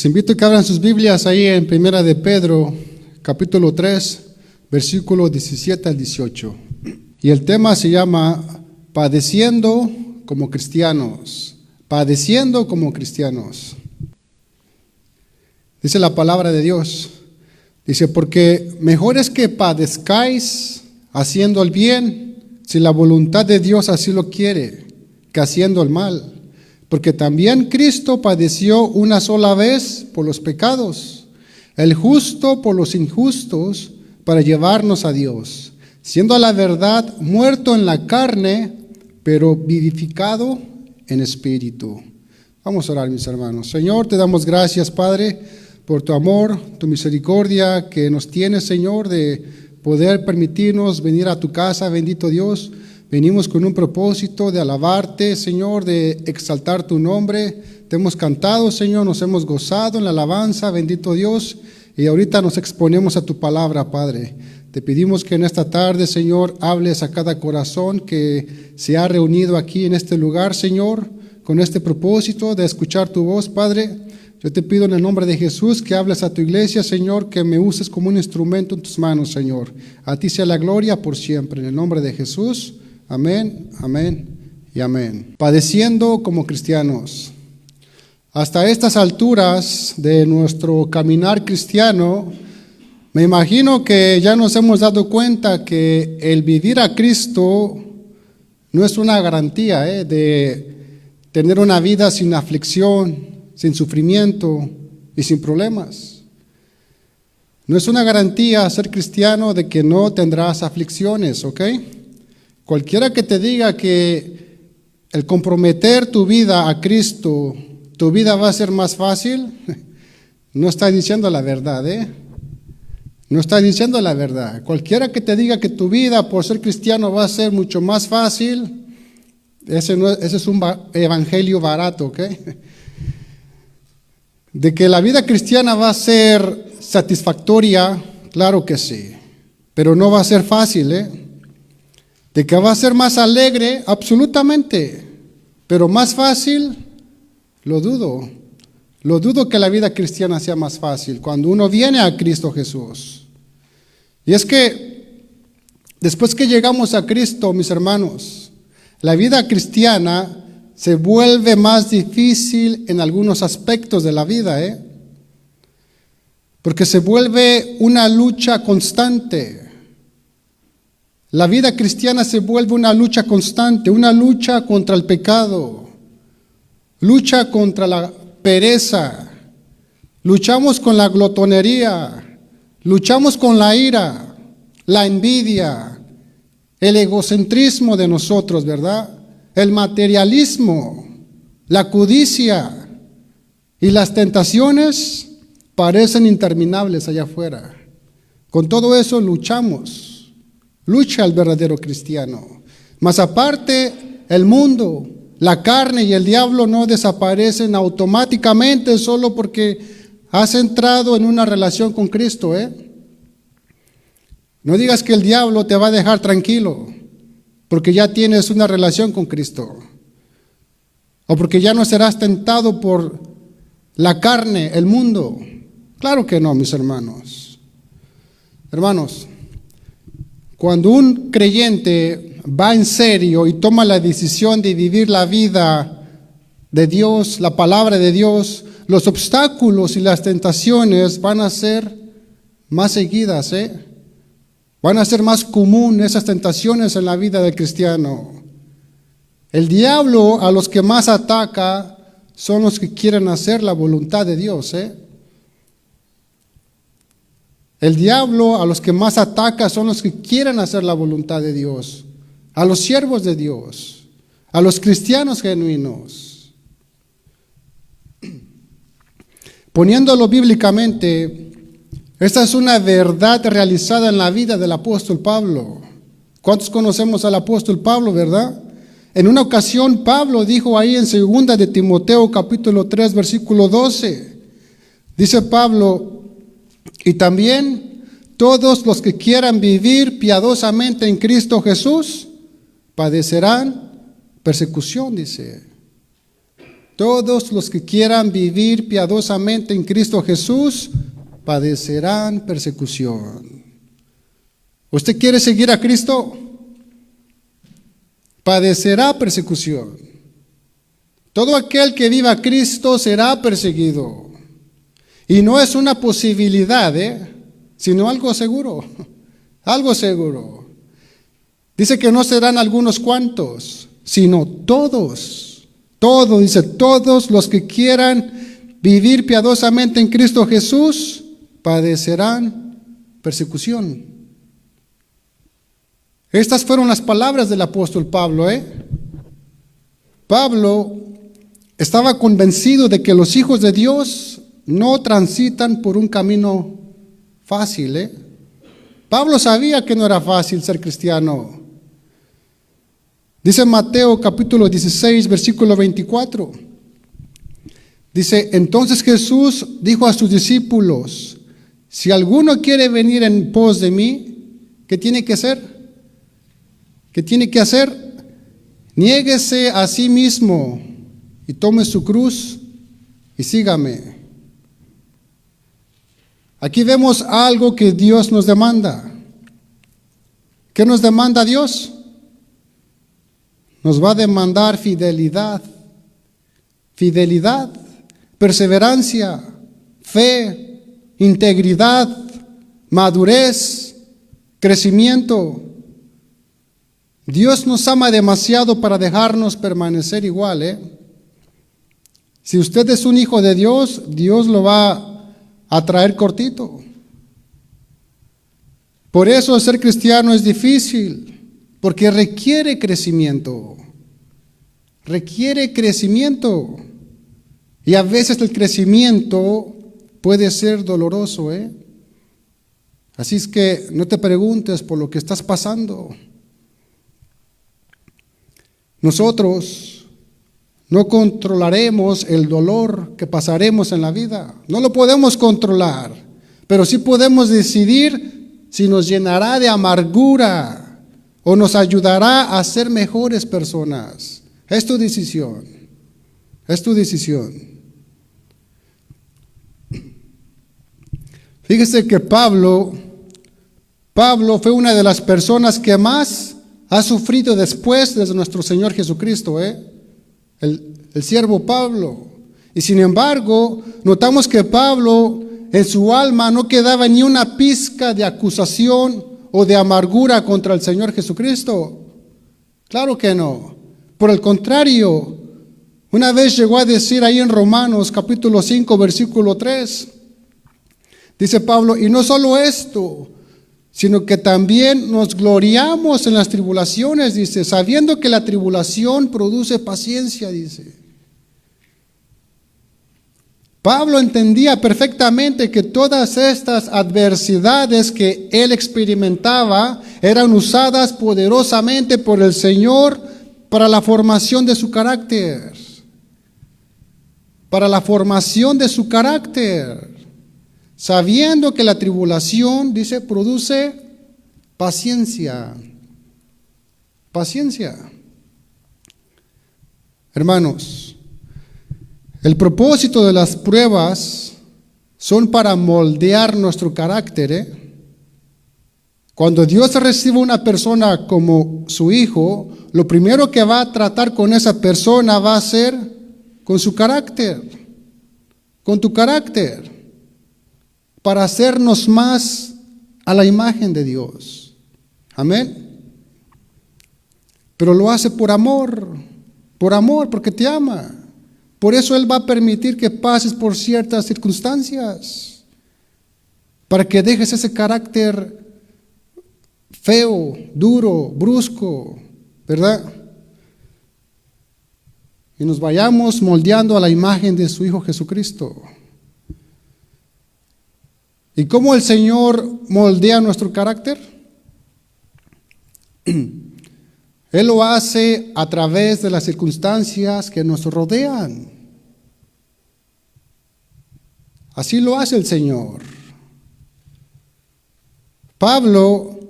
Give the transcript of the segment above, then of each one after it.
Les invito a que abran sus Biblias ahí en Primera de Pedro, capítulo 3, versículo 17 al 18. Y el tema se llama Padeciendo como cristianos. Padeciendo como cristianos. Dice la palabra de Dios. Dice, porque mejor es que padezcáis haciendo el bien, si la voluntad de Dios así lo quiere, que haciendo el mal. Porque también Cristo padeció una sola vez por los pecados, el justo por los injustos, para llevarnos a Dios, siendo a la verdad muerto en la carne, pero vivificado en espíritu. Vamos a orar, mis hermanos. Señor, te damos gracias, Padre, por tu amor, tu misericordia que nos tienes, Señor, de poder permitirnos venir a tu casa, bendito Dios. Venimos con un propósito de alabarte, Señor, de exaltar tu nombre. Te hemos cantado, Señor, nos hemos gozado en la alabanza, bendito Dios. Y ahorita nos exponemos a tu palabra, Padre. Te pedimos que en esta tarde, Señor, hables a cada corazón que se ha reunido aquí en este lugar, Señor, con este propósito de escuchar tu voz, Padre. Yo te pido en el nombre de Jesús que hables a tu iglesia, Señor, que me uses como un instrumento en tus manos, Señor. A ti sea la gloria por siempre. En el nombre de Jesús. Amén, amén y amén. Padeciendo como cristianos. Hasta estas alturas de nuestro caminar cristiano, me imagino que ya nos hemos dado cuenta que el vivir a Cristo no es una garantía de tener una vida sin aflicción, sin sufrimiento y sin problemas. No es una garantía ser cristiano de que no tendrás aflicciones, ¿ok? Cualquiera que te diga que el comprometer tu vida a Cristo, tu vida va a ser más fácil, no está diciendo la verdad, No está diciendo la verdad. Cualquiera que te diga que tu vida por ser cristiano va a ser mucho más fácil, ese es un evangelio barato, ¿ok? De que la vida cristiana va a ser satisfactoria, claro que sí, pero no va a ser fácil, De que va a ser más alegre, absolutamente, pero más fácil, lo dudo. Lo dudo que la vida cristiana sea más fácil cuando uno viene a Cristo Jesús. Y es que después que llegamos a Cristo, mis hermanos, la vida cristiana se vuelve más difícil en algunos aspectos de la vida, porque se vuelve una lucha constante. La vida cristiana se vuelve una lucha constante, una lucha contra el pecado, lucha contra la pereza, luchamos con la glotonería, luchamos con la ira, la envidia, el egocentrismo de nosotros, ¿verdad? El materialismo, la codicia y las tentaciones parecen interminables allá afuera. Con todo eso luchamos. Lucha el verdadero cristiano. Mas aparte, el mundo, la carne y el diablo no desaparecen automáticamente solo porque has entrado en una relación con Cristo, No digas que el diablo te va a dejar tranquilo porque ya tienes una relación con Cristo. O porque ya no serás tentado por la carne, el mundo. Claro que no, mis hermanos. Hermanos, cuando un creyente va en serio y toma la decisión de vivir la vida de Dios, la palabra de Dios, los obstáculos y las tentaciones van a ser más seguidas, Van a ser más comunes esas tentaciones en la vida del cristiano. El diablo a los que más ataca son los que quieren hacer la voluntad de Dios, El diablo a los que más ataca son los que quieren hacer la voluntad de Dios, a los siervos de Dios, a los cristianos genuinos. Poniéndolo bíblicamente, esta es una verdad realizada en la vida del apóstol Pablo. ¿Cuántos conocemos al apóstol Pablo, verdad? En una ocasión Pablo dijo ahí en 2 de Timoteo capítulo 3 versículo 12, dice Pablo, y también todos los que quieran vivir piadosamente en Cristo Jesús padecerán persecución, dice. todos los que quieran vivir piadosamente en Cristo Jesús padecerán persecución. ¿Usted quiere seguir a Cristo? Padecerá persecución. Todo aquel que viva a Cristo será perseguido. Y no es una posibilidad, sino algo seguro. Algo seguro. Dice que no serán algunos cuantos, sino todos. Todos, dice, todos los que quieran vivir piadosamente en Cristo Jesús padecerán persecución. Estas fueron las palabras del apóstol Pablo. Pablo estaba convencido de que los hijos de Dios no transitan por un camino fácil. Pablo sabía que no era fácil ser cristiano. Dice Mateo capítulo 16, versículo 24. Dice, entonces Jesús dijo a sus discípulos, si alguno quiere venir en pos de mí, ¿qué tiene que hacer? ¿Qué tiene que hacer? Niéguese a sí mismo y tome su cruz y sígame. Aquí vemos algo que Dios nos demanda. ¿Qué nos demanda Dios? Nos va a demandar fidelidad, perseverancia, fe, integridad, madurez, crecimiento. Dios nos ama demasiado para dejarnos permanecer igual. Si usted es un hijo de Dios, Dios lo va a traer cortito. Por eso ser cristiano es difícil, porque requiere crecimiento. Requiere crecimiento. Y a veces el crecimiento puede ser doloroso. Así es que no te preguntes por lo que estás pasando. Nosotros no controlaremos el dolor que pasaremos en la vida. No lo podemos controlar, pero sí podemos decidir si nos llenará de amargura o nos ayudará a ser mejores personas. Es tu decisión. Es tu decisión. Fíjese que Pablo fue una de las personas que más ha sufrido después de nuestro Señor Jesucristo, el siervo Pablo. Y sin embargo, notamos que Pablo en su alma no quedaba ni una pizca de acusación o de amargura contra el Señor Jesucristo. Claro que no. Por el contrario, una vez llegó a decir ahí en Romanos capítulo 5, versículo 3, dice Pablo, y no solo esto, sino que también nos gloriamos en las tribulaciones, dice, sabiendo que la tribulación produce paciencia, dice. Pablo entendía perfectamente que todas estas adversidades que él experimentaba eran usadas poderosamente por el Señor para la formación de su carácter. Para la formación de su carácter. Sabiendo que la tribulación, dice, produce paciencia. Paciencia. Hermanos, el propósito de las pruebas son para moldear nuestro carácter. Cuando Dios recibe una persona como su hijo, lo primero que va a tratar con esa persona va a ser con su carácter, con tu carácter, para hacernos más a la imagen de Dios. Amén. Pero lo hace por amor, porque te ama. Por eso Él va a permitir que pases por ciertas circunstancias, para que dejes ese carácter feo, duro, brusco, ¿verdad? Y nos vayamos moldeando a la imagen de su Hijo Jesucristo. ¿Y cómo el Señor moldea nuestro carácter? Él lo hace a través de las circunstancias que nos rodean. Así lo hace el Señor. Pablo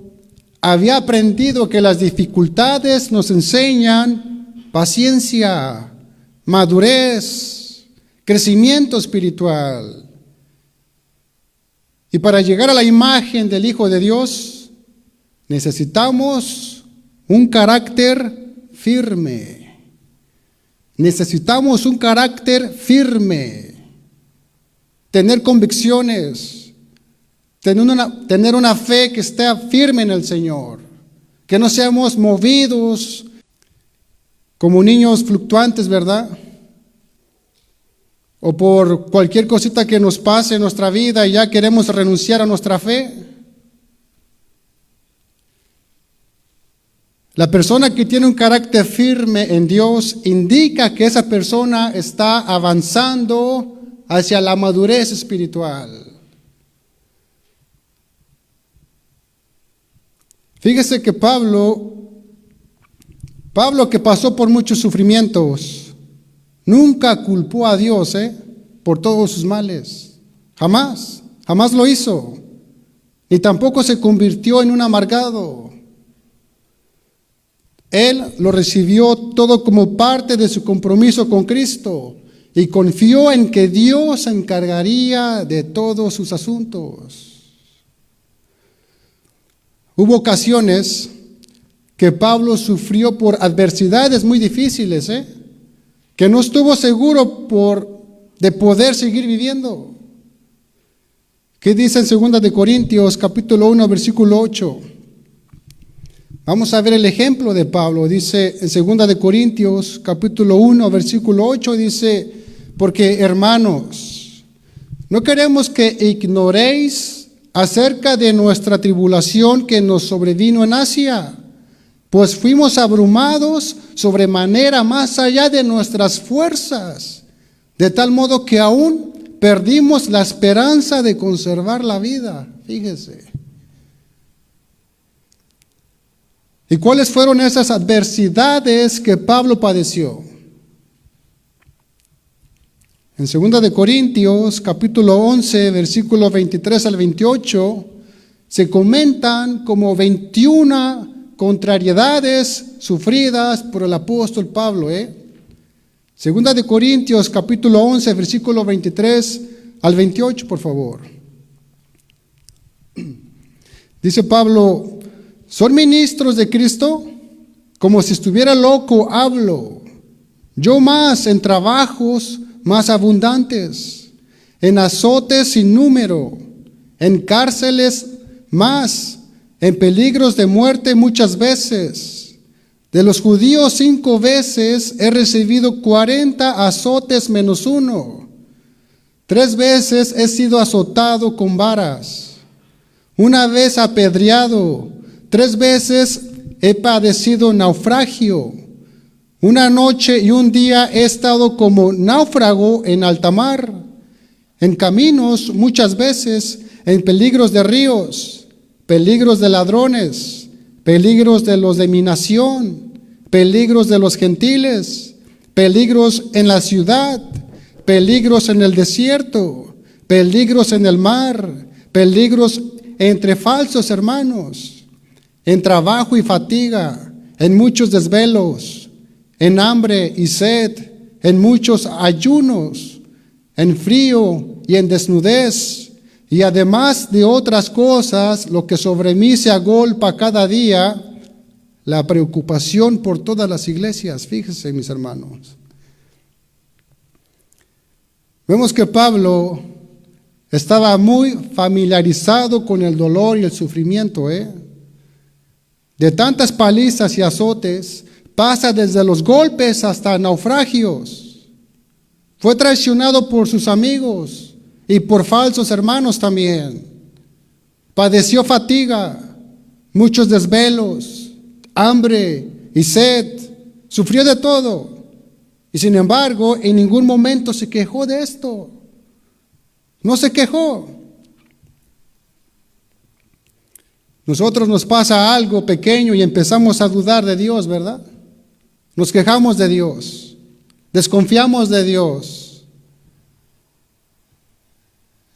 había aprendido que las dificultades nos enseñan paciencia, madurez, crecimiento espiritual. Y para llegar a la imagen del Hijo de Dios, necesitamos un carácter firme. Necesitamos un carácter firme. Tener convicciones. Tener una fe que esté firme en el Señor. Que no seamos movidos como niños fluctuantes, ¿verdad? O por cualquier cosita que nos pase en nuestra vida y ya queremos renunciar a nuestra fe. La persona que tiene un carácter firme en Dios indica que esa persona está avanzando hacia la madurez espiritual. Fíjese que Pablo que pasó por muchos sufrimientos, nunca culpó a Dios por todos sus males. Jamás lo hizo. Ni tampoco se convirtió en un amargado. Él lo recibió todo como parte de su compromiso con Cristo y confió en que Dios se encargaría de todos sus asuntos. Hubo ocasiones que Pablo sufrió por adversidades muy difíciles, que no estuvo seguro de poder seguir viviendo. ¿Qué dice en 2 de Corintios capítulo 1 versículo 8? Vamos a ver el ejemplo de Pablo. Dice en 2 de Corintios capítulo 1 versículo 8, dice: porque hermanos, no queremos que ignoréis acerca de nuestra tribulación que nos sobrevino en Asia, pues fuimos abrumados sobremanera más allá de nuestras fuerzas, de tal modo que aún perdimos la esperanza de conservar la vida. Fíjese. ¿Y cuáles fueron esas adversidades que Pablo padeció? En 2 de Corintios, capítulo 11, versículos 23 al 28, se comentan como 21 contrariedades sufridas por el apóstol Pablo. Segunda de Corintios, capítulo 11, versículo 23 al 28, por favor. Dice Pablo: ¿son ministros de Cristo? Como si estuviera loco hablo. Yo más en trabajos más abundantes, en azotes sin número, en cárceles más, en peligros de muerte muchas veces. De los judíos 5 veces he recibido 40 azotes menos 1. 3 veces he sido azotado con varas, 1 vez apedreado, 3 veces he padecido naufragio. 1 noche y 1 día he estado como náufrago en alta mar, en caminos muchas veces, en peligros de ríos, peligros de ladrones, peligros de los de mi nación, peligros de los gentiles, peligros en la ciudad, peligros en el desierto, peligros en el mar, peligros entre falsos hermanos, en trabajo y fatiga, en muchos desvelos, en hambre y sed, en muchos ayunos, en frío y en desnudez, y además de otras cosas, lo que sobre mí se agolpa cada día, la preocupación por todas las iglesias. Fíjense, mis hermanos. Vemos que Pablo estaba muy familiarizado con el dolor y el sufrimiento, De tantas palizas y azotes, pasa desde los golpes hasta naufragios. Fue traicionado por sus amigos y por falsos hermanos también. Padeció fatiga, muchos desvelos, hambre y sed. Sufrió de todo. Y sin embargo, en ningún momento se quejó de esto. No se quejó. Nosotros nos pasa algo pequeño y empezamos a dudar de Dios, ¿verdad? Nos quejamos de Dios, desconfiamos de Dios.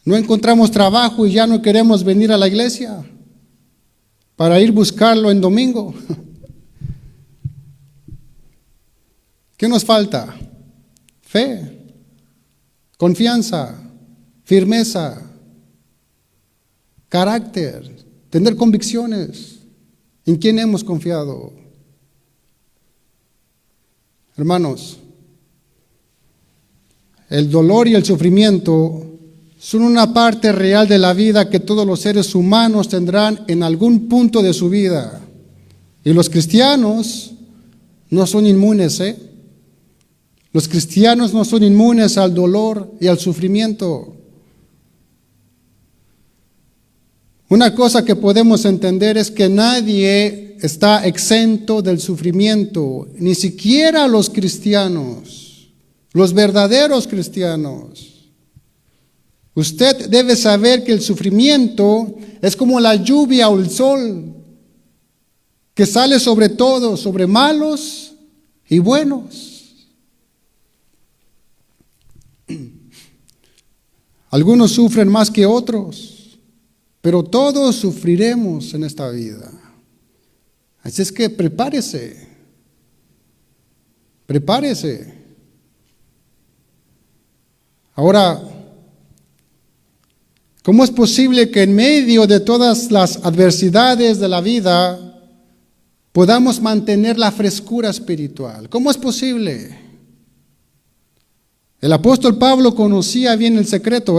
No encontramos trabajo y ya no queremos venir a la iglesia para ir buscarlo en domingo. ¿Qué nos falta? Fe, confianza, firmeza, carácter, tener convicciones. ¿En quién hemos confiado? Hermanos, el dolor y el sufrimiento son una parte real de la vida que todos los seres humanos tendrán en algún punto de su vida. Y los cristianos no son inmunes, Los cristianos no son inmunes al dolor y al sufrimiento. Una cosa que podemos entender es que nadie está exento del sufrimiento, ni siquiera los cristianos, los verdaderos cristianos. Usted debe saber que el sufrimiento es como la lluvia o el sol, que sale sobre todos, sobre malos y buenos. Algunos sufren más que otros, pero todos sufriremos en esta vida. Así es que prepárese. Ahora, ¿cómo es posible que en medio de todas las adversidades de la vida podamos mantener la frescura espiritual? ¿Cómo es posible? El apóstol Pablo conocía bien el secreto,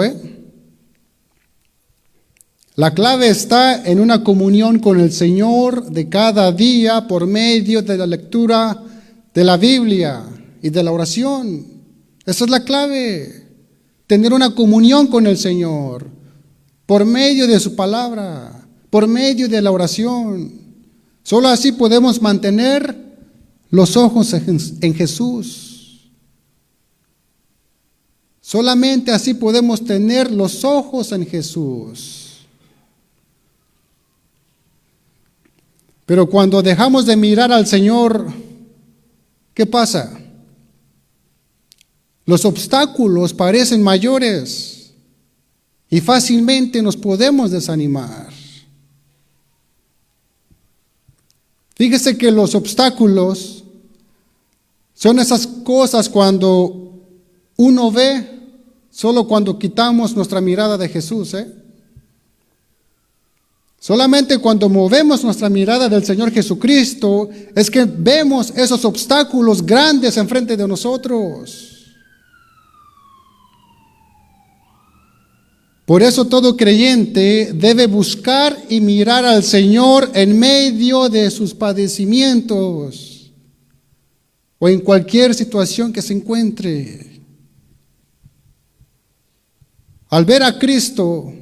La clave está en una comunión con el Señor de cada día por medio de la lectura de la Biblia y de la oración. Esa es la clave, tener una comunión con el Señor por medio de su palabra, por medio de la oración. Solo así podemos mantener los ojos en Jesús. Solamente así podemos tener los ojos en Jesús. Pero cuando dejamos de mirar al Señor, ¿qué pasa? Los obstáculos parecen mayores y fácilmente nos podemos desanimar. Fíjese que los obstáculos son esas cosas cuando uno ve solo cuando quitamos nuestra mirada de Jesús, Solamente cuando movemos nuestra mirada del Señor Jesucristo es que vemos esos obstáculos grandes enfrente de nosotros. Por eso todo creyente debe buscar y mirar al Señor en medio de sus padecimientos o en cualquier situación que se encuentre. Al ver a Cristo,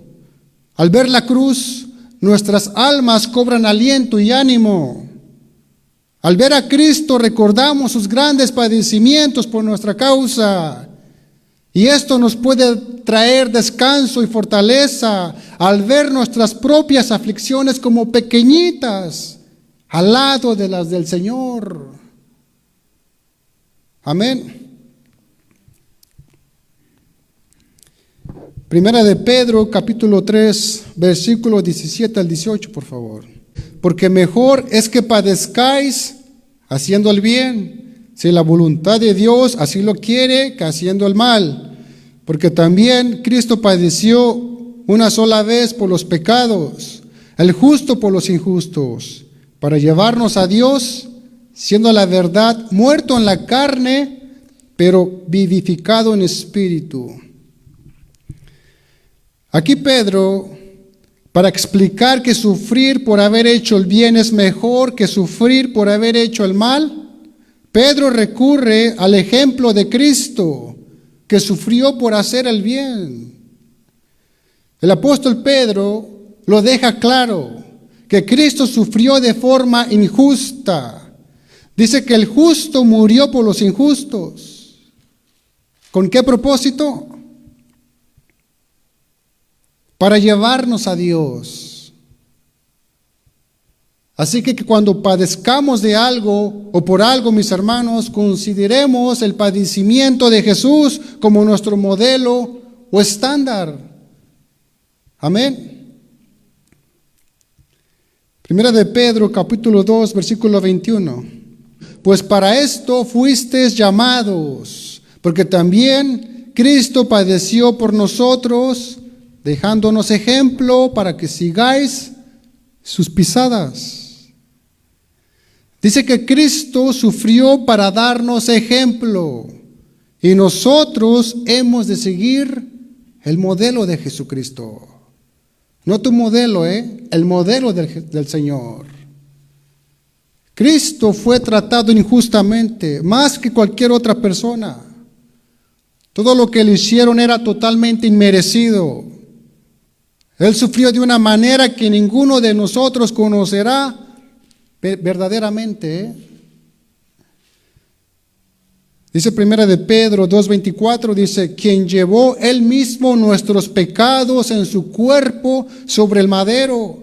al ver la cruz, nuestras almas cobran aliento y ánimo. Al ver a Cristo recordamos sus grandes padecimientos por nuestra causa. Y esto nos puede traer descanso y fortaleza al ver nuestras propias aflicciones como pequeñitas al lado de las del Señor. Amén. Primera de Pedro, capítulo 3, versículo 17 al 18, por favor. Porque mejor es que padezcáis haciendo el bien, si la voluntad de Dios así lo quiere, que haciendo el mal. Porque también Cristo padeció una sola vez por los pecados, el justo por los injustos, para llevarnos a Dios, siendo la verdad muerto en la carne, pero vivificado en espíritu. Aquí Pedro, para explicar que sufrir por haber hecho el bien es mejor que sufrir por haber hecho el mal, Pedro recurre al ejemplo de Cristo, que sufrió por hacer el bien. El apóstol Pedro lo deja claro, que Cristo sufrió de forma injusta. Dice que el justo murió por los injustos. ¿Con qué propósito? Para llevarnos a Dios. Así que cuando padezcamos de algo o por algo, mis hermanos, consideremos el padecimiento de Jesús como nuestro modelo o estándar. Amén. Primera de Pedro, capítulo 2, versículo 21. Pues para esto fuisteis llamados, Porque también Cristo padeció por nosotros, dejándonos ejemplo para que sigáis sus pisadas. Dice que Cristo sufrió para darnos ejemplo y nosotros hemos de seguir el modelo de Jesucristo. No tu modelo, el modelo del Señor. Cristo fue tratado injustamente, más que cualquier otra persona. Todo lo que le hicieron era totalmente inmerecido. Él sufrió de una manera que ninguno de nosotros conocerá verdaderamente. Dice primera de Pedro 2:24, dice, quien llevó él mismo nuestros pecados en su cuerpo sobre el madero,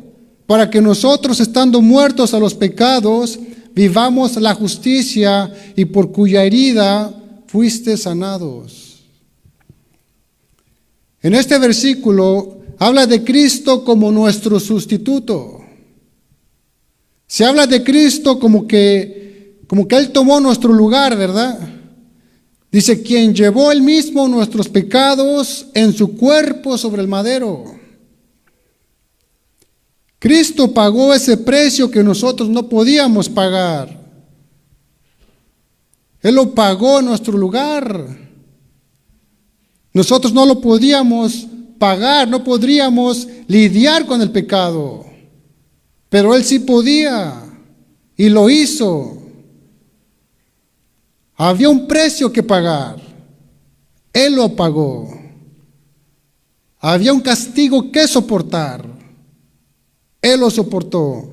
para que nosotros, estando muertos a los pecados, vivamos la justicia, y por cuya herida fuiste sanados. En este versículo habla de Cristo como nuestro sustituto. Se habla de Cristo como que Él tomó nuestro lugar, ¿verdad? Dice, quien llevó él mismo nuestros pecados en su cuerpo sobre el madero. Cristo pagó ese precio que nosotros no podíamos pagar. Él lo pagó en nuestro lugar. Nosotros no lo podíamos pagar, no podríamos lidiar con el pecado. Pero Él sí podía y lo hizo. Había un precio que pagar. Él lo pagó. Había un castigo que soportar. Él lo soportó.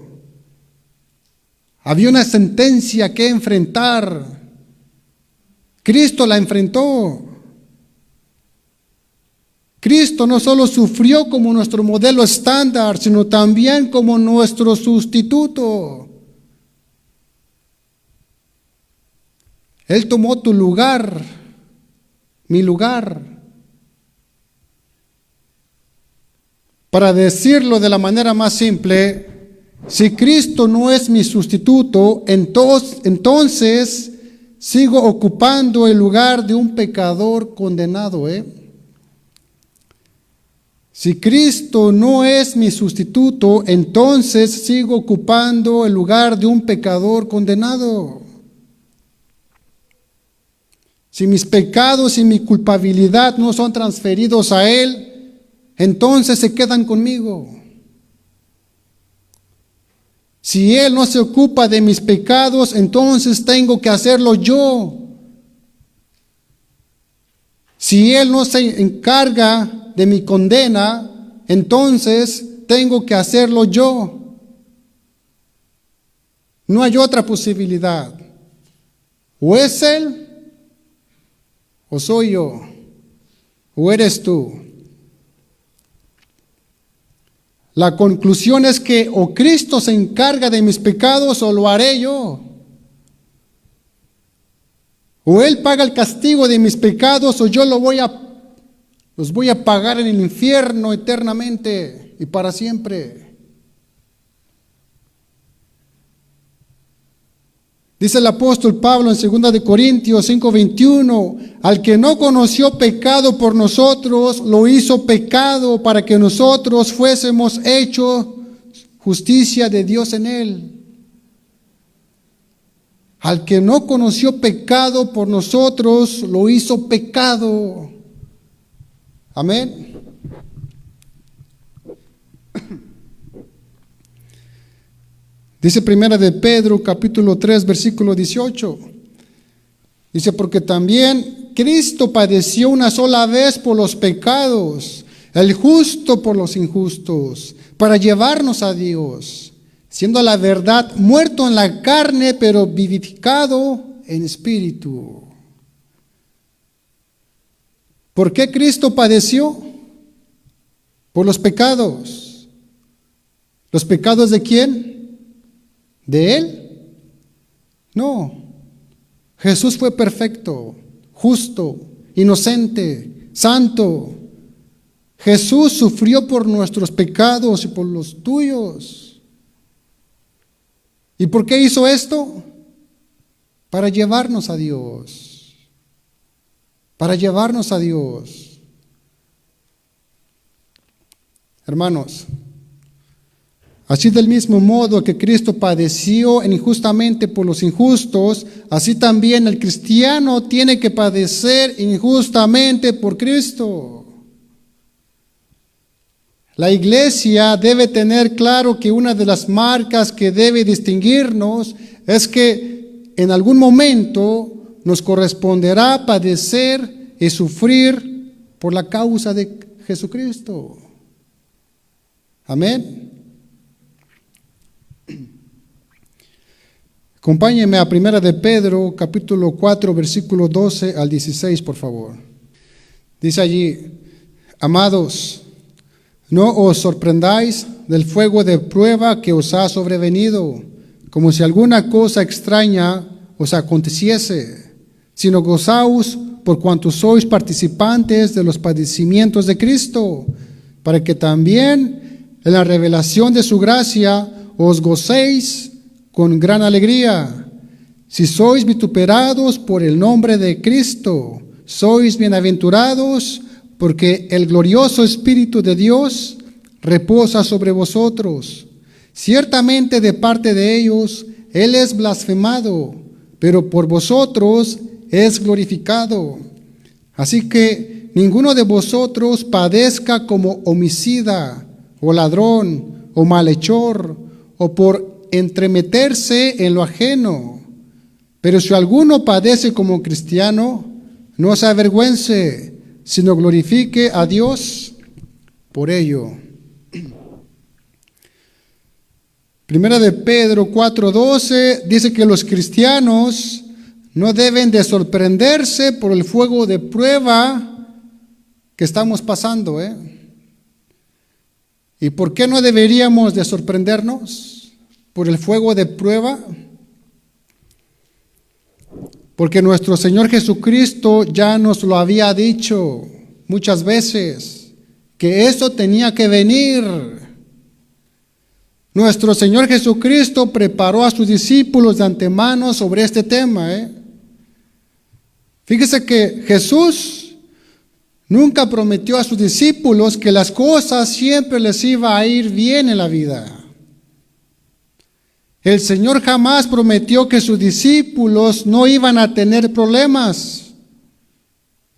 Había una sentencia que enfrentar. Cristo la enfrentó. Cristo no solo sufrió como nuestro modelo estándar, sino también como nuestro sustituto. Él tomó tu lugar, mi lugar. Para decirlo de la manera más simple, si Cristo no es mi sustituto, entonces sigo ocupando el lugar de un pecador condenado. Si Cristo no es mi sustituto, entonces sigo ocupando el lugar de un pecador condenado. Si mis pecados y mi culpabilidad no son transferidos a Él, entonces se quedan conmigo. Si Él no se ocupa de mis pecados, entonces tengo que hacerlo yo. Si Él no se encarga de mi condena, entonces tengo que hacerlo yo. No hay otra posibilidad. O es Él, o soy yo, o eres tú. La conclusión es que o Cristo se encarga de mis pecados o lo haré yo. O Él paga el castigo de mis pecados o yo los voy a pagar en el infierno eternamente y para siempre. Dice el apóstol Pablo en 2 de Corintios 5:21, al que no conoció pecado por nosotros, lo hizo pecado para que nosotros fuésemos hechos justicia de Dios en él. Al que no conoció pecado por nosotros, lo hizo pecado. Amén. Dice primera de Pedro, capítulo 3, versículo 18. Dice, porque también Cristo padeció una sola vez por los pecados, el justo por los injustos, para llevarnos a Dios, siendo la verdad muerto en la carne, pero vivificado en espíritu. ¿Por qué Cristo padeció? Por los pecados. ¿Los pecados de quién? ¿De Él? No. Jesús fue perfecto, justo, inocente, santo. Jesús sufrió por nuestros pecados y por los tuyos. ¿Y por qué hizo esto? Para llevarnos a Dios. para llevarnos a Dios. Hermanos, así del mismo modo que Cristo padeció injustamente por los injustos, así también el cristiano tiene que padecer injustamente por Cristo. La iglesia debe tener claro que una de las marcas que debe distinguirnos es que en algún momento nos corresponderá padecer y sufrir por la causa de Jesucristo. Amén. Acompáñenme a 1 de Pedro, capítulo 4, versículo 12 al 16, por favor. Dice allí: amados, no os sorprendáis del fuego de prueba que os ha sobrevenido, como si alguna cosa extraña os aconteciese, sino gozaos por cuanto sois participantes de los padecimientos de Cristo, para que también en la revelación de su gracia os gocéis con gran alegría. Si sois vituperados por el nombre de Cristo, sois bienaventurados, porque el glorioso Espíritu de Dios reposa sobre vosotros. Ciertamente de parte de ellos Él es blasfemado, pero por vosotros es glorificado. Así que ninguno de vosotros padezca como homicida, o ladrón, o malhechor, o por entremeterse en lo ajeno. Pero si alguno padece como cristiano, no se avergüence, sino glorifique a Dios por ello. Primera de Pedro 4:12 dice que los cristianos no deben de sorprenderse por el fuego de prueba que estamos pasando. ¿Y por qué no deberíamos de sorprendernos por el fuego de prueba? Porque nuestro Señor Jesucristo ya nos lo había dicho muchas veces, que eso tenía que venir. Nuestro Señor Jesucristo preparó a sus discípulos de antemano sobre este tema. Fíjese que Jesús nunca prometió a sus discípulos que las cosas siempre les iba a ir bien en la vida. El Señor jamás prometió que sus discípulos no iban a tener problemas.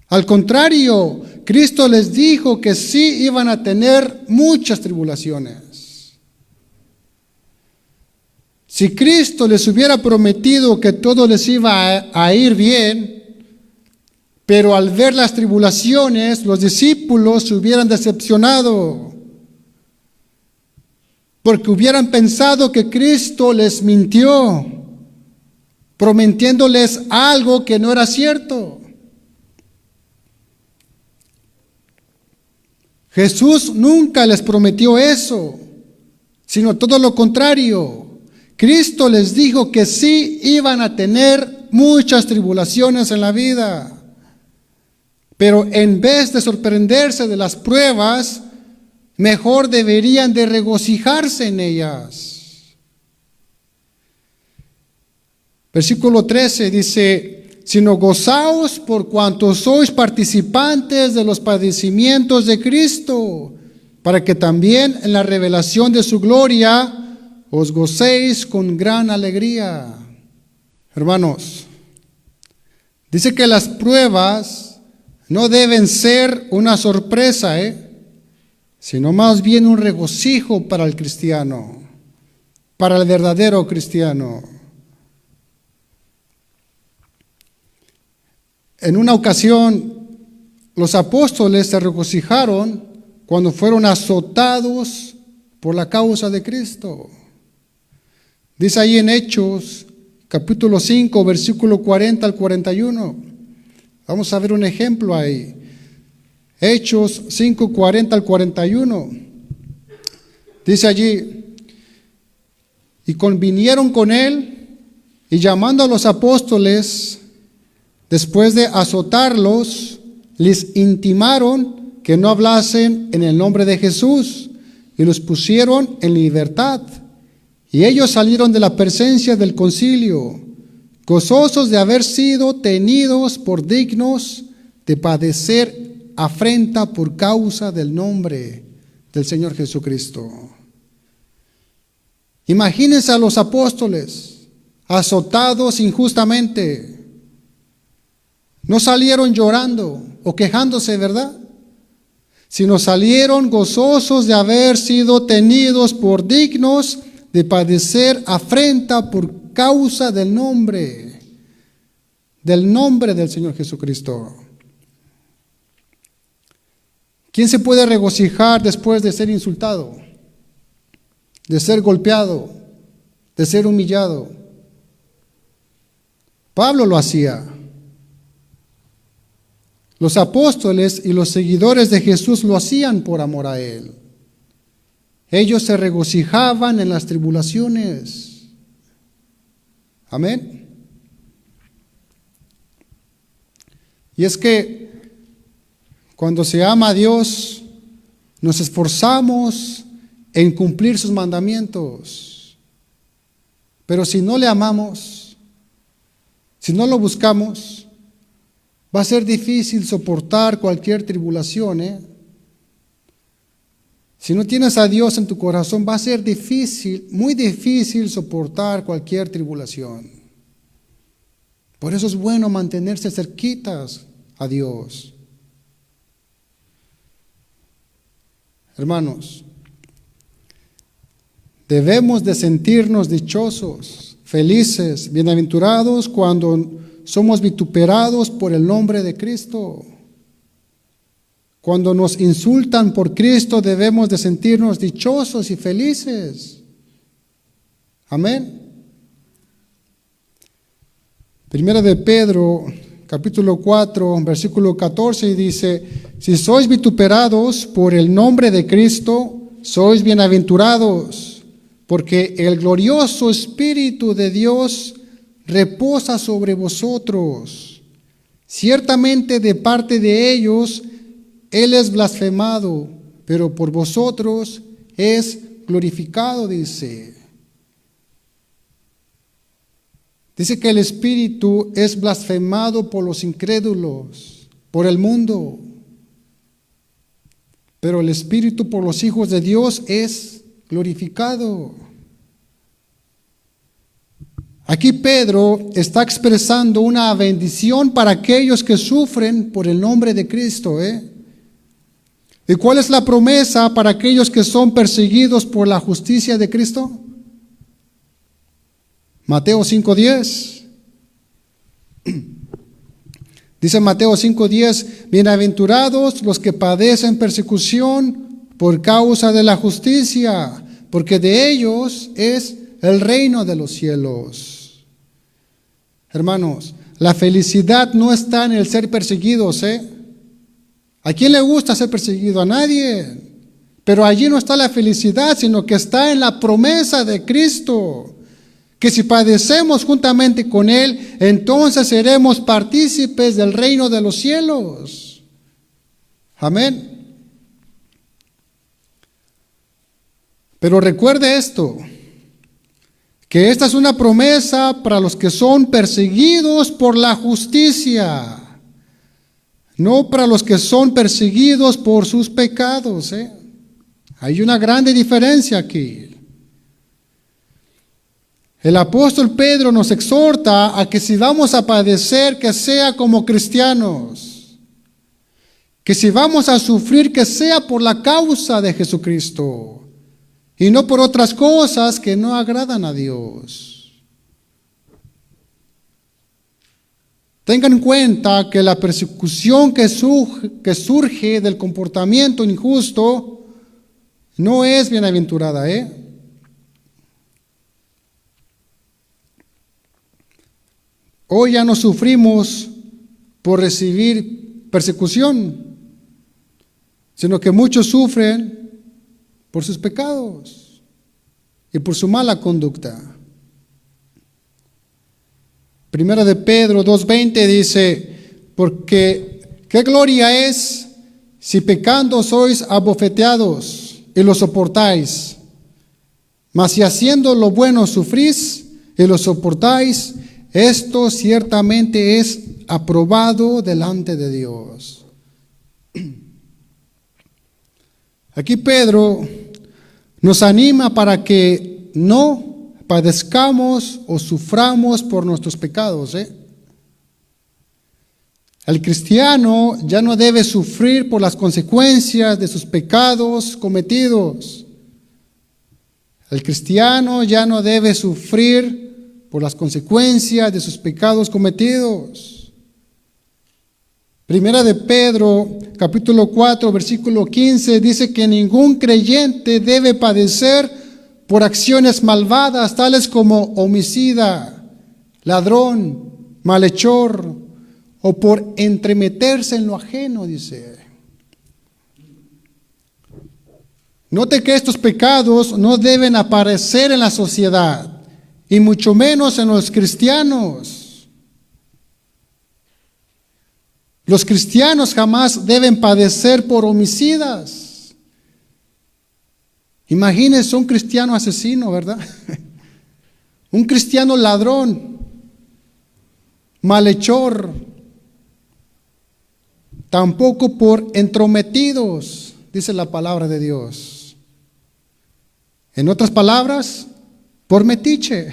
Al contrario, Cristo les dijo que sí iban a tener muchas tribulaciones. Si Cristo les hubiera prometido que todo les iba a ir bien, pero al ver las tribulaciones, los discípulos se hubieran decepcionado, porque hubieran pensado que Cristo les mintió, prometiéndoles algo que no era cierto. Jesús nunca les prometió eso, sino todo lo contrario. Cristo les dijo que sí iban a tener muchas tribulaciones en la vida, pero en vez de sorprenderse de las pruebas, mejor deberían de regocijarse en ellas. Versículo 13 dice: sino gozaos por cuanto sois participantes de los padecimientos de Cristo, para que también en la revelación de su gloria os gocéis con gran alegría. Hermanos, dice que las pruebas no deben ser una sorpresa, sino más bien un regocijo para el cristiano, para el verdadero cristiano. En una ocasión, los apóstoles se regocijaron cuando fueron azotados por la causa de Cristo. Dice ahí en Hechos, capítulo 5, versículo 40 al 41. Vamos a ver un ejemplo ahí. Hechos 5, 40 al 41. Dice allí: y convinieron con él, y llamando a los apóstoles, después de azotarlos, les intimaron que no hablasen en el nombre de Jesús, y los pusieron en libertad. Y ellos salieron de la presencia del concilio, gozosos de haber sido tenidos por dignos de padecer afrenta por causa del nombre del Señor Jesucristo. Imagínense a los apóstoles azotados injustamente. No salieron llorando o quejándose, ¿verdad? Sino salieron gozosos de haber sido tenidos por dignos de padecer afrenta por causa del nombre del Señor Jesucristo. ¿Quién se puede regocijar después de ser insultado, de ser golpeado, de ser humillado? Pablo lo hacía. Los apóstoles y los seguidores de Jesús lo hacían por amor a Él. Ellos se regocijaban en las tribulaciones. Amén. Y es que cuando se ama a Dios, nos esforzamos en cumplir sus mandamientos. Pero si no le amamos, si no lo buscamos, va a ser difícil soportar cualquier tribulación. Si no tienes a Dios en tu corazón, va a ser difícil, muy difícil soportar cualquier tribulación. Por eso es bueno mantenerse cerquitas a Dios. Hermanos, debemos de sentirnos dichosos, felices, bienaventurados cuando somos vituperados por el nombre de Cristo. Cuando nos insultan por Cristo, debemos de sentirnos dichosos y felices. Amén. Primera de Pedro, capítulo 4, versículo 14, dice: si sois vituperados por el nombre de Cristo, sois bienaventurados, porque el glorioso Espíritu de Dios reposa sobre vosotros. Ciertamente de parte de ellos Él es blasfemado, pero por vosotros es glorificado, dice. Dice que el Espíritu es blasfemado por los incrédulos, por el mundo. Pero el Espíritu por los hijos de Dios es glorificado. Aquí Pedro está expresando una bendición para aquellos que sufren por el nombre de Cristo. ¿Y cuál es la promesa para aquellos que son perseguidos por la justicia de Cristo? Mateo 5:10. Dice Mateo 5:10: bienaventurados los que padecen persecución por causa de la justicia, porque de ellos es el reino de los cielos. Hermanos, la felicidad no está en el ser perseguidos, ¿A quién le gusta ser perseguido? A nadie. Pero allí no está la felicidad, sino que está en la promesa de Cristo, que si padecemos juntamente con Él, entonces seremos partícipes del reino de los cielos. Amén. Pero recuerde esto, que esta es una promesa para los que son perseguidos por la justicia, no para los que son perseguidos por sus pecados. Hay una grande diferencia aquí. El apóstol Pedro nos exhorta a que si vamos a padecer, que sea como cristianos, que si vamos a sufrir, que sea por la causa de Jesucristo y no por otras cosas que no agradan a Dios. Tengan en cuenta que la persecución que surge del comportamiento injusto no es bienaventurada, Hoy ya no sufrimos por recibir persecución, sino que muchos sufren por sus pecados y por su mala conducta. Primera de Pedro 2:20 dice: porque qué gloria es si pecando sois abofeteados y lo soportáis, mas si haciendo lo bueno sufrís y lo soportáis, esto ciertamente es aprobado delante de Dios. Aquí Pedro nos anima para que no padezcamos o suframos por nuestros pecados. El cristiano ya no debe sufrir por las consecuencias de sus pecados cometidos. El cristiano ya no debe sufrir por las consecuencias de sus pecados cometidos. Primera de Pedro, capítulo 4, versículo 15, dice que ningún creyente debe padecer por acciones malvadas, tales como homicida, ladrón, malhechor, o por entremeterse en lo ajeno, dice. Note que estos pecados no deben aparecer en la sociedad, y mucho menos en los cristianos. Los cristianos jamás deben padecer por homicidas. Imagínense un cristiano asesino, ¿verdad? Un cristiano ladrón, malhechor. Tampoco por entrometidos, dice la palabra de Dios. En otras palabras, por metiche.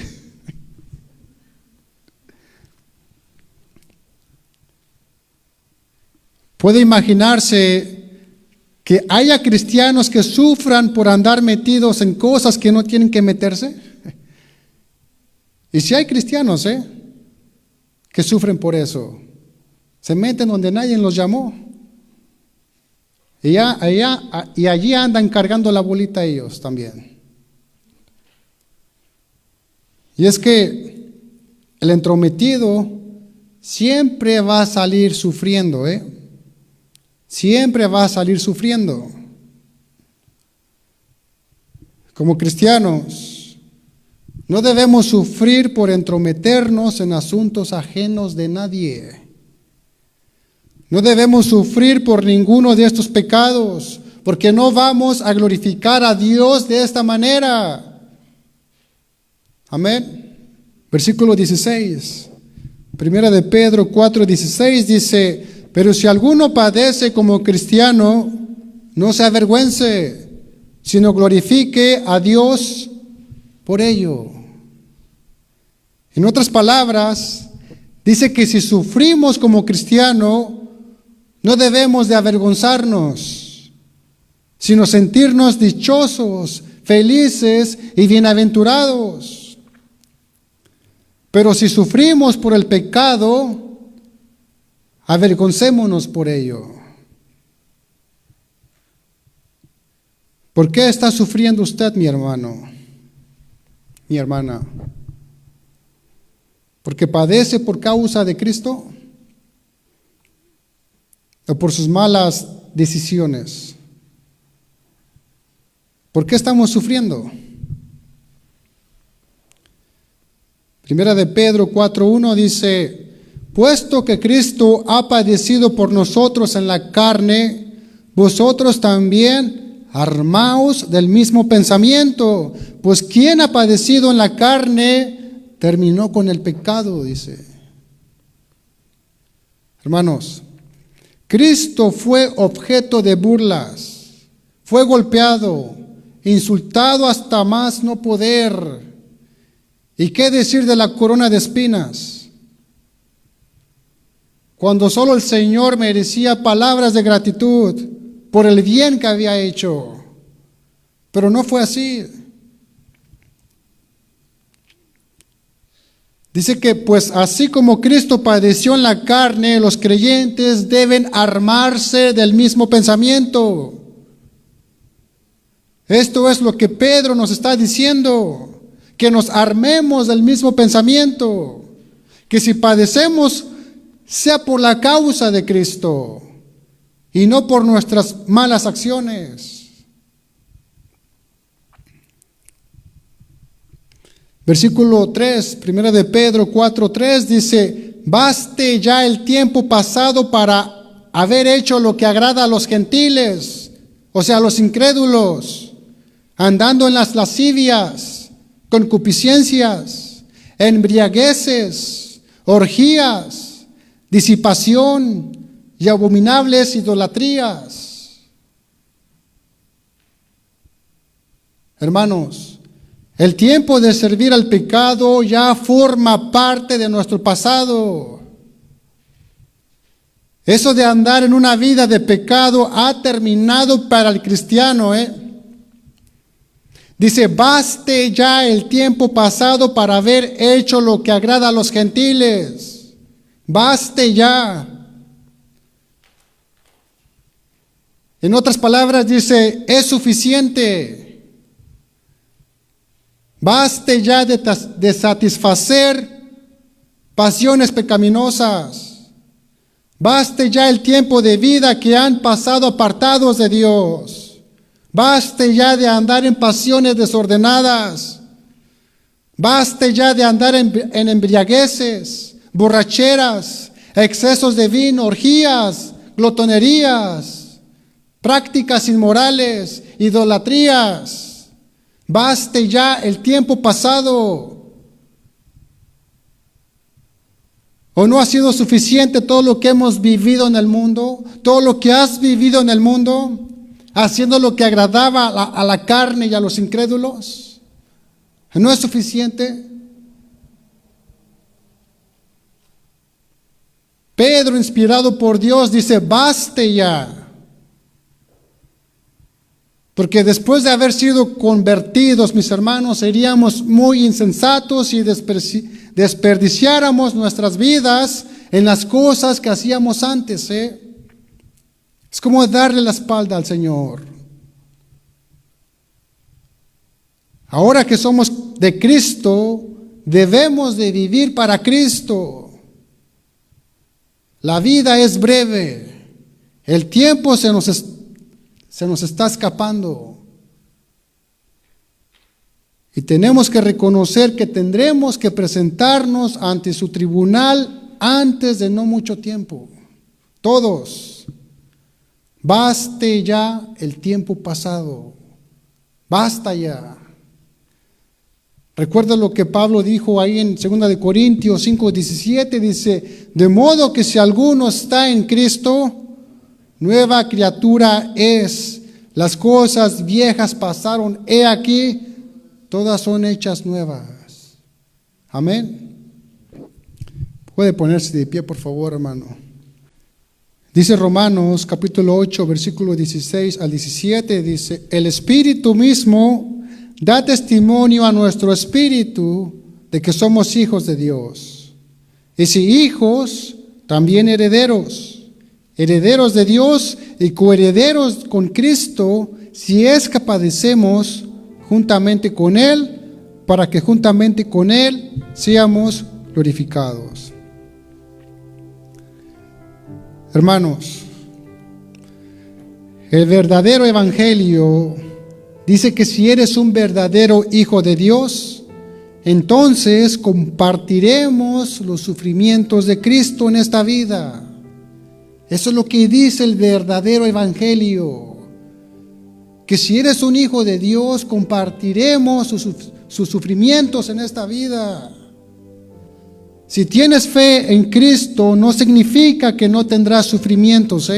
Puede imaginarse que haya cristianos que sufran por andar metidos en cosas que no tienen que meterse. Y si hay cristianos, que sufren por eso. Se meten donde nadie los llamó. Y allí andan cargando la bolita ellos también. Y es que el entrometido siempre va a salir sufriendo, Siempre va a salir sufriendo. Como cristianos, no debemos sufrir por entrometernos en asuntos ajenos de nadie. No debemos sufrir por ninguno de estos pecados, porque no vamos a glorificar a Dios de esta manera. Amén. Versículo 16. Primera de Pedro 4:16 dice: pero si alguno padece como cristiano, no se avergüence, sino glorifique a Dios por ello. En otras palabras, dice que si sufrimos como cristiano, no debemos de avergonzarnos, sino sentirnos dichosos, felices y bienaventurados. Pero si sufrimos por el pecado, avergoncémonos por ello. ¿Por qué está sufriendo usted, mi hermano, mi hermana? ¿Porque padece por causa de Cristo? ¿O por sus malas decisiones? ¿Por qué estamos sufriendo? Primera de Pedro 4:1 dice: puesto que Cristo ha padecido por nosotros en la carne, vosotros también armaos del mismo pensamiento, pues quien ha padecido en la carne terminó con el pecado, dice. Hermanos, Cristo fue objeto de burlas, fue golpeado, insultado hasta más no poder. ¿Y qué decir de la corona de espinas? Cuando solo el Señor merecía palabras de gratitud por el bien que había hecho. Pero no fue así. Dice que pues así como Cristo padeció en la carne, los creyentes deben armarse del mismo pensamiento. Esto es lo que Pedro nos está diciendo, que nos armemos del mismo pensamiento, que si padecemos sea por la causa de Cristo y no por nuestras malas acciones. Versículo 3, primera de Pedro 4:3 dice: baste ya el tiempo pasado para haber hecho lo que agrada a los gentiles, o sea, a los incrédulos, andando en las lascivias, concupiscencias, embriagueces, orgías, disipación y abominables idolatrías. Hermanos, el tiempo de servir al pecado ya forma parte de nuestro pasado. Eso de andar en una vida de pecado ha terminado para el cristiano, Dice, baste ya el tiempo pasado para haber hecho lo que agrada a los gentiles. Baste ya. En otras palabras dice, es suficiente. Baste ya de satisfacer pasiones pecaminosas. Baste ya el tiempo de vida que han pasado apartados de Dios. Baste ya de andar en pasiones desordenadas. Baste ya de andar en embriagueces, borracheras, excesos de vino, orgías, glotonerías, prácticas inmorales, idolatrías. Baste ya el tiempo pasado. ¿O no ha sido suficiente todo lo que hemos vivido en el mundo? ¿Todo lo que has vivido en el mundo? Haciendo lo que agradaba a la carne y a los incrédulos. ¿No es suficiente? Pedro, inspirado por Dios, dice, baste ya. Porque después de haber sido convertidos, mis hermanos, seríamos muy insensatos y desperdiciáramos nuestras vidas en las cosas que hacíamos antes, Es como darle la espalda al Señor. Ahora que somos de Cristo, debemos de vivir para Cristo. La vida es breve. El tiempo se nos está escapando. Y tenemos que reconocer que tendremos que presentarnos ante su tribunal antes de no mucho tiempo. Todos. Baste ya el tiempo pasado. Basta ya. Recuerda lo que Pablo dijo ahí en 2 de Corintios 5:17. Dice, de modo que si alguno está en Cristo, nueva criatura es. Las cosas viejas pasaron, he aquí, todas son hechas nuevas. Amén. Puede ponerse de pie, por favor, hermano. Dice Romanos capítulo 8, versículo 16 al 17, dice, el Espíritu mismo da testimonio a nuestro espíritu de que somos hijos de Dios. Y si hijos, también herederos, herederos de Dios y coherederos con Cristo, si es que padecemos juntamente con Él, para que juntamente con Él seamos glorificados. Hermanos, el verdadero evangelio dice que si eres un verdadero hijo de Dios, entonces compartiremos los sufrimientos de Cristo en esta vida. Eso es lo que dice el verdadero evangelio. Que si eres un hijo de Dios, compartiremos sus sufrimientos en esta vida. Si tienes fe en Cristo, no significa que no tendrás sufrimientos,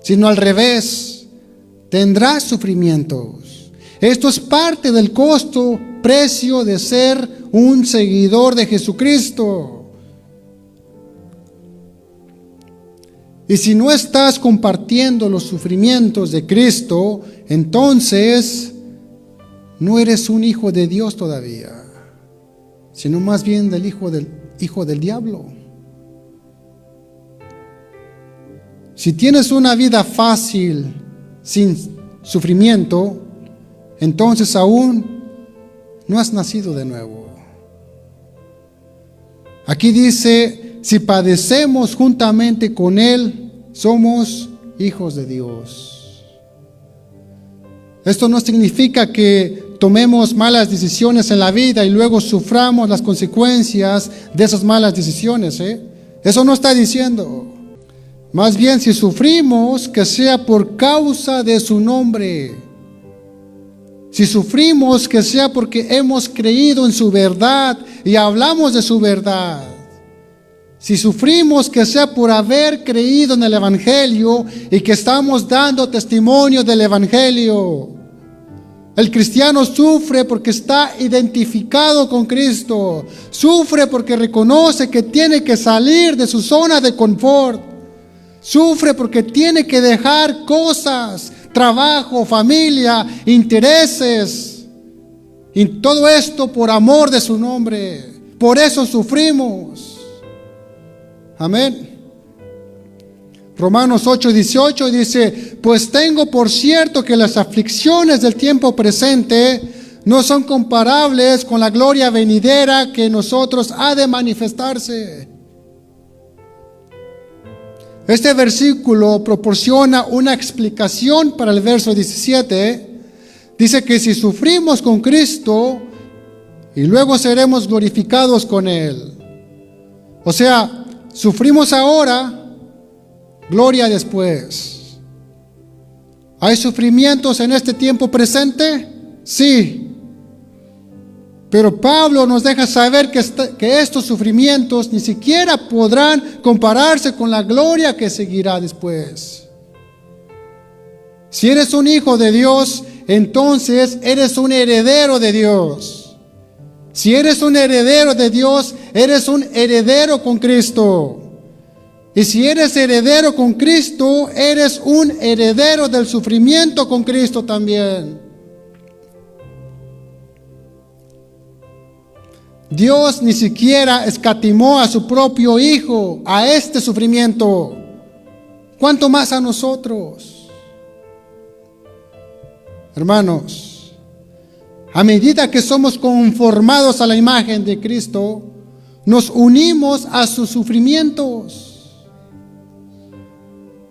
sino al revés, tendrás sufrimientos. Esto es parte del costo, precio de ser un seguidor de Jesucristo. Y si no estás compartiendo los sufrimientos de Cristo, entonces no eres un hijo de Dios todavía, sino más bien del hijo del diablo. Si tienes una vida fácil, sin sufrimiento, entonces aún no has nacido de nuevo. Aquí dice, si padecemos juntamente con Él, somos hijos de Dios. Esto no significa que tomemos malas decisiones en la vida y luego suframos las consecuencias de esas malas decisiones. Eso no está diciendo. Más bien, si sufrimos, que sea por causa de su nombre. Si sufrimos, que sea porque hemos creído en su verdad y hablamos de su verdad. Si sufrimos, que sea por haber creído en el Evangelio y que estamos dando testimonio del Evangelio. El cristiano sufre porque está identificado con Cristo. Sufre porque reconoce que tiene que salir de su zona de confort. Sufre porque tiene que dejar cosas, trabajo, familia, intereses. Y todo esto por amor de su nombre. Por eso sufrimos. Amén. Romanos 8:18 dice: pues tengo por cierto que las aflicciones del tiempo presente no son comparables con la gloria venidera que en nosotros ha de manifestarse. Este versículo proporciona una explicación para el verso 17. Dice que si sufrimos con Cristo y luego seremos glorificados con Él. O sea, sufrimos ahora, gloria después. ¿Hay sufrimientos en este tiempo presente? Sí. Pero Pablo nos deja saber que estos sufrimientos ni siquiera podrán compararse con la gloria que seguirá después. Si eres un hijo de Dios, entonces eres un heredero de Dios. Si eres un heredero de Dios, eres un heredero con Cristo. Y si eres heredero con Cristo, eres un heredero del sufrimiento con Cristo también. Dios ni siquiera escatimó a su propio Hijo a este sufrimiento. ¿Cuánto más a nosotros? Hermanos, a medida que somos conformados a la imagen de Cristo, nos unimos a sus sufrimientos.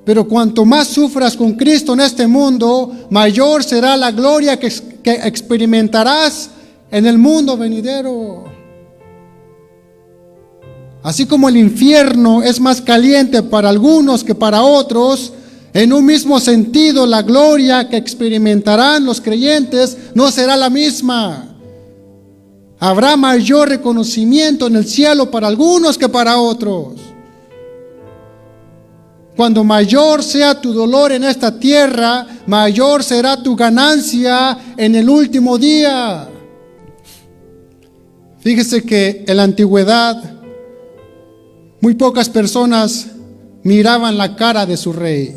Pero cuanto más sufras con Cristo en este mundo, mayor será la gloria que experimentarás en el mundo venidero. Así como el infierno es más caliente para algunos que para otros, en un mismo sentido la gloria que experimentarán los creyentes no será la misma. Habrá mayor reconocimiento en el cielo para algunos que para otros. Cuando mayor sea tu dolor en esta tierra, mayor será tu ganancia en el último día. Fíjese que en la antigüedad muy pocas personas miraban la cara de su rey,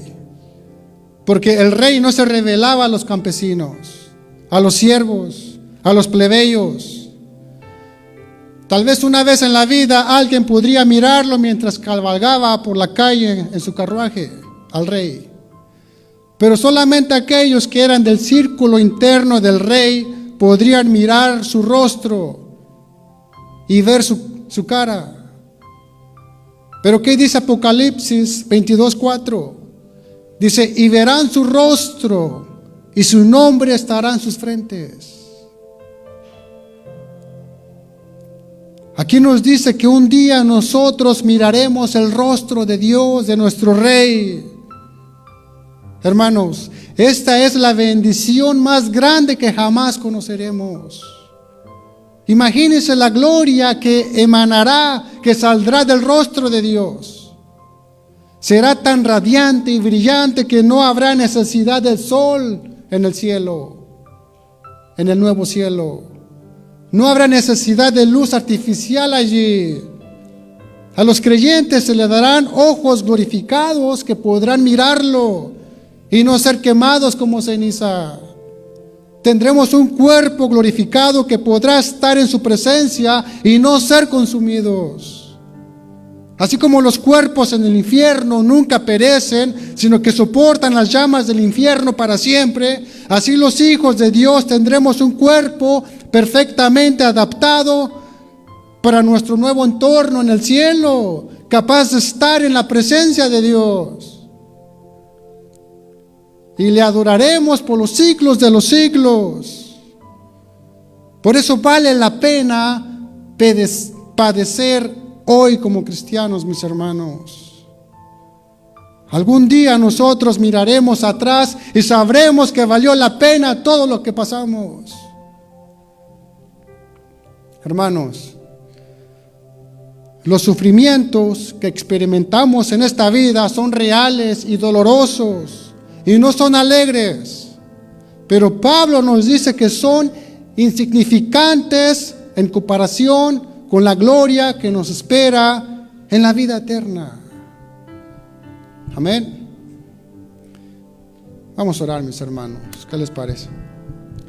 porque el rey no se revelaba a los campesinos, a los siervos, a los plebeyos. Tal vez una vez en la vida alguien podría mirarlo mientras cabalgaba por la calle en su carruaje al rey. Pero solamente aquellos que eran del círculo interno del rey podrían mirar su rostro y ver su cara. Pero ¿qué dice Apocalipsis 22:4? Dice: y verán su rostro y su nombre estará en sus frentes. Aquí nos dice que un día nosotros miraremos el rostro de Dios, de nuestro Rey. Hermanos, esta es la bendición más grande que jamás conoceremos. Imagínense la gloria que emanará, que saldrá del rostro de Dios. Será tan radiante y brillante que no habrá necesidad del sol en el cielo, en el nuevo cielo. No habrá necesidad de luz artificial allí. A los creyentes se les darán ojos glorificados que podrán mirarlo y no ser quemados como ceniza. Tendremos un cuerpo glorificado que podrá estar en su presencia y no ser consumidos. Así como los cuerpos en el infierno nunca perecen, sino que soportan las llamas del infierno para siempre, así los hijos de Dios tendremos un cuerpo perfectamente adaptado para nuestro nuevo entorno en el cielo, capaz de estar en la presencia de Dios. Y le adoraremos por los siglos de los siglos. Por eso vale la pena padecer hoy como cristianos, mis hermanos. Algún día nosotros miraremos atrás y sabremos que valió la pena todo lo que pasamos. Hermanos, Los sufrimientos que experimentamos en esta vida son reales y dolorosos y no son alegres. Pero Pablo nos dice que son insignificantes en comparación con la gloria que nos espera en la vida eterna. Amén. Vamos a orar, mis hermanos. ¿Qué les parece?